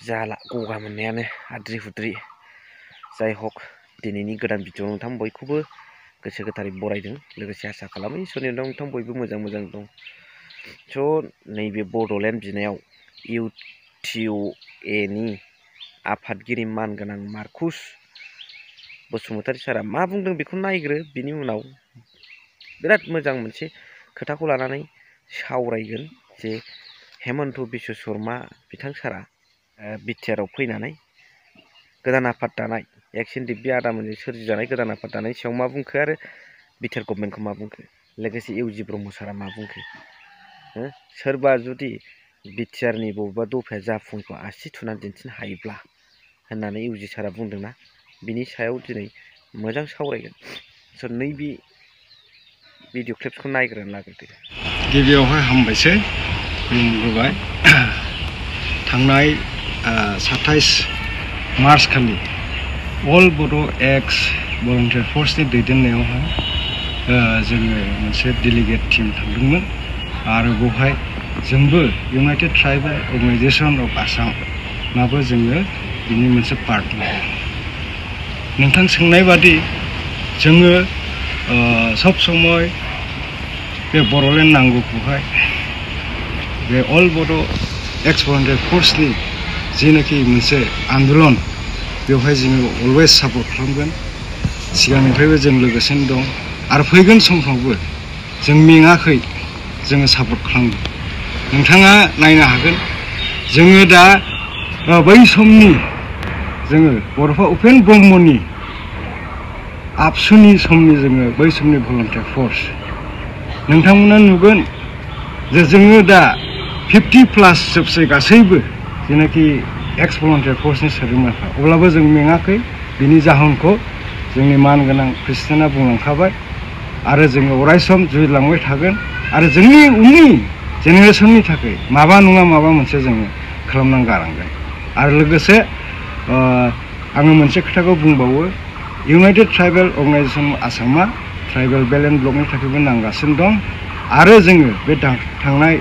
जाला गगा मोननायानो आद्रि हुद्रि जाय हक दिनैनि गोदान भिडिअ नोंथां बयखौबो गोसो गोथारै बरायदों लोगोसे आसा खालामो इसोरनि अननायाव नोंथां बयबो मोजां दं स' नैबे बड'लेण्ड बिनायाव UTOA नि आफादगिरि मानगोनां मार्कुस बसुमतारी सारा मा बुंदों बेखौ नायग्रो बिनि उनाव बिराद मोजां मोनसे खोथाखौ लानानै सावरायगोन जे हेमन्त बिश्व शर्मा बिथां सारा बिटिआरआव फैनानै गोदान आफाद दानाय एक्सन दिग्बी आदामोनजों सोरजिजानाय गोदान आफाद दानायनि सायाव मा बुंखो आरो बिटिआर गभर्नमेन्टखौ मा बुंखो लोगोसे इउजि ब्रह्म सारा मा बुंखो सोरबा जुदि बिटिआरनि बबेबा दफाया जाफुङैखौ आसि थुनानै दिन्थिनो हायोब्ला होननानै इउजि सारा बुंदोंना बिनि सायाव दिनै मोजां सावरायगोन स' नैबे भिडिअ क्लिप्सखौ नायग्रोनानै लाग्रोदो गिबियावहाय हामबायसै खुलुमग्रोबाय थांनाय 27 मार्च खालि अल बड' एक्स भलन्टियार फर्सनि दैदेननायावहाय जोङो मोनसे डेलिगेट टिम थांदोंमोन आरो बेवहाय जोंबो United tribal organisation of Assam नाबो जोङो बिनि मोनसे पार्ट लादों नोंथां सोंनाय बादि जोङो सब समय बे बड'लेण्ड नांगौखौहाय बे अल बड' एक्स भलन्टियार फर्सनि जेनाखि मोनसे आन्दलन बेवहाय जोङो अलवेज सापर्ट खालामगोन सिगांनिफ्रायबो जों लोगोसेनो दं आरो फैगोन समफ्रावबो जों मेङाखै जोङो सापर्ट खालामगोन नोंथाङा नायनो हागोन जोङो दा बै समनि जोङो बड'फा उपेन ब्रह्मनि आबसुनि समनि जोङो बै समनि भलन्टियार फर्स नोंथांमोना नुगोन जे जोङो दा 50+ जोबसै गासैबो जेनाखि एक्स भलन्टियार फर्सनि सोद्रोमाफ्रा अब्लाबो जों मेङाखै बिनि जाहोनखौ जोंनि मानगोनां प्रेसिडेन्टआ बुंलांखाबाय आरो जोङो अरायसम जुजिलांबाय थागोन आरो जोंनि उननि जेनेरेसननि थाखाय माबा नङा माबा मोनसे जोङो खालामनानै गालांगोन आरो लोगोसे आङो मोनसे खोथाखौ बुंबावो इउनाइटेड ट्राइबेल अर्गेनाइजेसन आसामा ट्राइबेल बेल्ट एन्ड ब्लकनि थाखायबो नांगासिनो दं आरो जोङो बे थांनाय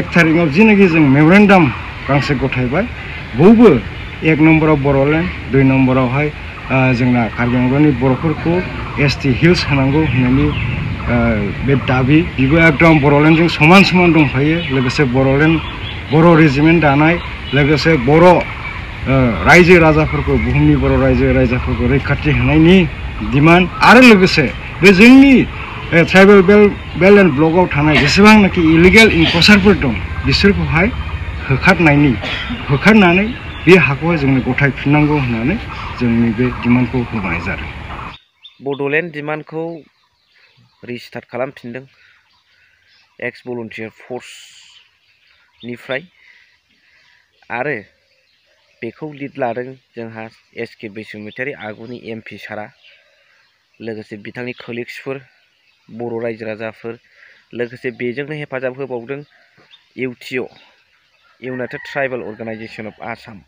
1 थारिखआव जिनाखि जों मेमरेन्डाम गांसे गथायबाय बयबो 1 नम्बराव बड'लेण्ड 2 नम्बरावहाय जोंना कार्बि आंलंनि बर'फोरखौ ST हिल्स होनांगौ होननानै बे दाबि बेबो एकदम बड'लेण्डजों समान दंफायो लोगोसे बर' रेजिमेन्ट दानाय लोगोसे बर' रायजो राजाफोरखौ बुहुमनि बर' रायजो राजाफोरखौ रैखाथि होनायनि डिमान्ड आरो लोगोसे बे जोंनि ट्राइबेल बेल्ट एन्ड ब्लकआव थानाय जेसेबांनाखि इलिगेल इनक्रचारफोर दं बिसोरखौहाय होखारनानै बे हाखौहाय जोंनो गथायफिननांगौ होननानै जोंनि बे डिमान्डखौ होनाय जादों बड'लेण्ड डिमान्डखौ रिस्टार्ट खालामफिनदों एक्स भलन्टियार फर्सनिफ्राय आरो बेखौ लिड लादों जोंहा SK बसुमतारी आगुनि MP सारा लोगोसे बिथांनि कलिग्सफोर बर' रायजो राजाफोर लोगोसे बेजोंनो हेफाजाब होबावदों UTO united tribal organisation of Assam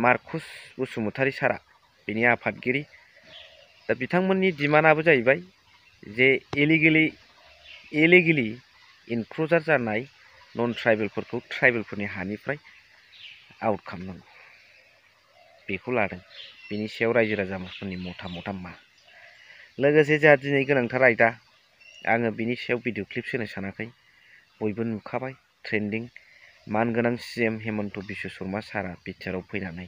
Markus Basumatary सारा बिनि आफादगिरि दा बिथांमोननि डिमान्डआबो जाहैबाय जे इलिगेलि इनक्रचार जानाय नन ट्राइबेलफोरखौ ट्राइबेलफोरनि हानिफ्राय आउट खालामनांगौ बेखौ लादों बिनि सायाव रायजो राजाफोरनि मता मा लोगोसे जोंहा दिनै गोनांथार आयदा आङो बिनि सायाव भिडिअ क्लिप्स होनो सानाखै बयबो नुखाबाय ट्रेन्डिं मानगोनां CM हेमन्त बिश्व शर्मा सारा बिटिआरआव फैनानै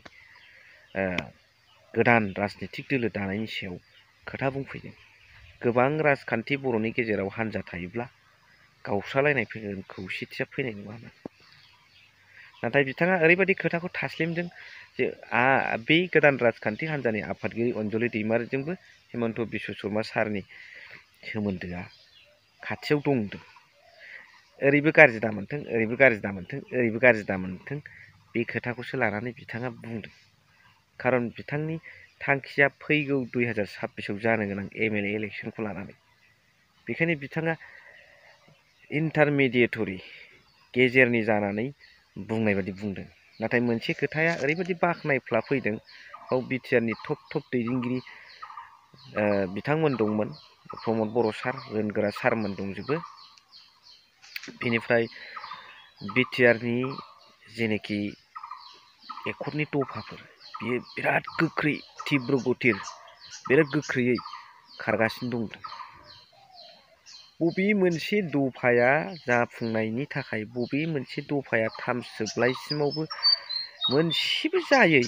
गोदान राजनितिक दोलो दानायनि सायाव खोथा बुंफैदों गोबां राजखान्थि बर'नि गेजेराव हान्जा थायोब्ला गावस्रालायनाय फैगोन खौसेथिया फैनाय नङामोन नाथाय बिथाङा ओरैबायदि खोथाखौ थास्लिमदों जे बे गोदान राजखान्थि हान्जानि आफादगिरि अनजलि दैमारिजोंबो हेमन्त बिश्व शर्मा सारनि सोमोन्दोआ खाथियाव दंदों ओरैबो गाज्रि दामोनथों ओरैबो गाज्रि दामोनथों ओरैबो गाज्रि दामोनथों बे खोथाखौसो लानानै बिथाङा बुंदों खारन बिथांनि थांखिया फैगौ 2026आव जानो गोनां MLA इलेक्सनखौ लानानै बेखायनो बिथाङा इन्टारमिडिएटरि गेजेरनि जानानै बुंनाय बायदि बुंदों नाथाय मोनसे खोथाया ओरैबायदि बाख्नायफ्ला फैदों बाव बिटिआरनि टप दैदेनगिरि बिथांमोन दंमोन प्रमद बर' सार रोनगोरा सारमोन दंजोबो बेनिफ्राय बिटिआरनि जेनेखि एकरनि दफाफोर बियो बिराद गोख्रै तीव्र गतिर बिराद गोख्रैयै खारगासिनो दं। बबे मोनसे दफाया जाफुंनायनि थाखाय बबे मोनसे दफाया थामसोबलायसिमावबो मोनसेबो जायै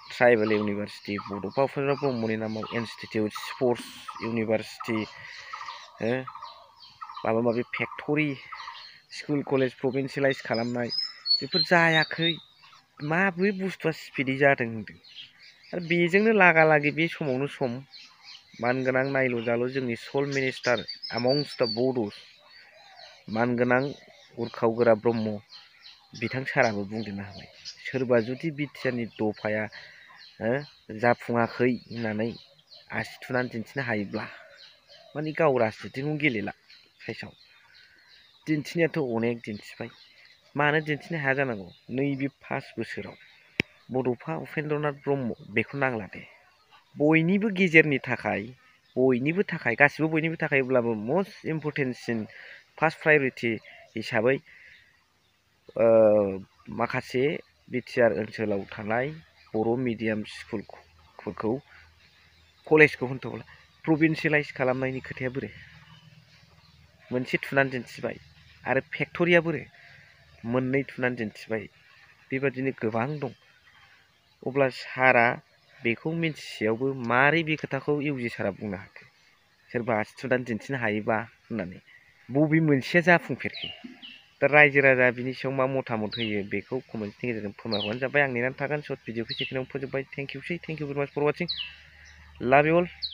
ट्राइबेल इउनिभारसिटि बड'फा उपेन्द्र ब्रह्मनि नामाव इनस्टिटिउट स्पर्ट्स इउनिभारसिटि माबा माबि फेक्टरि स्कुल कलेज प्रभिन्सियेलाइज खालामनाय बेफोर जायाखै। माबे बुस्थुआ स्पिडै जादों होनदों आरो बेजोंनो लागालागि बे समावनो सम मानगोनां नायल' जाल' जोंनि सल मिनिस्टार एमंस दा बड'स मानगोनां उरखाव गोरा ब्रह्म बिथां साराबो बुंदेरनो हाबाय सोरबा जुदि बिटिआरनि दफाया जाफुङाखै होननानै आसि थुनानै दिन्थिनो हायोब्ला माने गाव राजनितिखौ गेलेला साइसआव दिन्थिनायाथ' अनेक दिन्थिबाय मानो दिन्थिनो हाया जानांगौ। नैबे 5 बोसोराव बड'फा उपेन्द्रनाथ ब्रह्म बेखौ नांला दे बयनिबो गेजेरनि थाखाय बयनिबो थाखाय गासिबो बयनिबो थाखायब्लाबो मस्ट इम्परटेन्टसिन फार्स्ट प्रायरिटि हिसाबै माखासे बिटिआर ओनसोलाव थानाय बर' मिडियाम स्कुलफोरखौ कलेजखौ होनथ'ला प्रभिन्सियेलाइज खालामनायनि खोथाया बोरो मोनसे थुनानै दिन्थिबाय आरो फेक्टरिया बोरो मोननै थुनानै दिन्थिबाय बेबादिनो गोबां दं। अब्ला सारा बेखौ मिन्थिसेयावबो मारै बे खोथाखौ इउजि सारा बुंनो हाखो सोरबा आसि थुनानै दिन्थिनो हायोबा होननानै बबे मोनसेया जाफुंफेरखो दा रायजो राजा बिनि सायाव मा मतामत होयो बेखौ कमेन्टनि गेजेरजों फोरमायहरबानो जाबाय। आं नेनानै थागोन सर्ट भिडिअखौ सेकेन्डआव फोजोबबाय। थेंक इउ भेरि माच फर वाचिं लाभ इउ अल।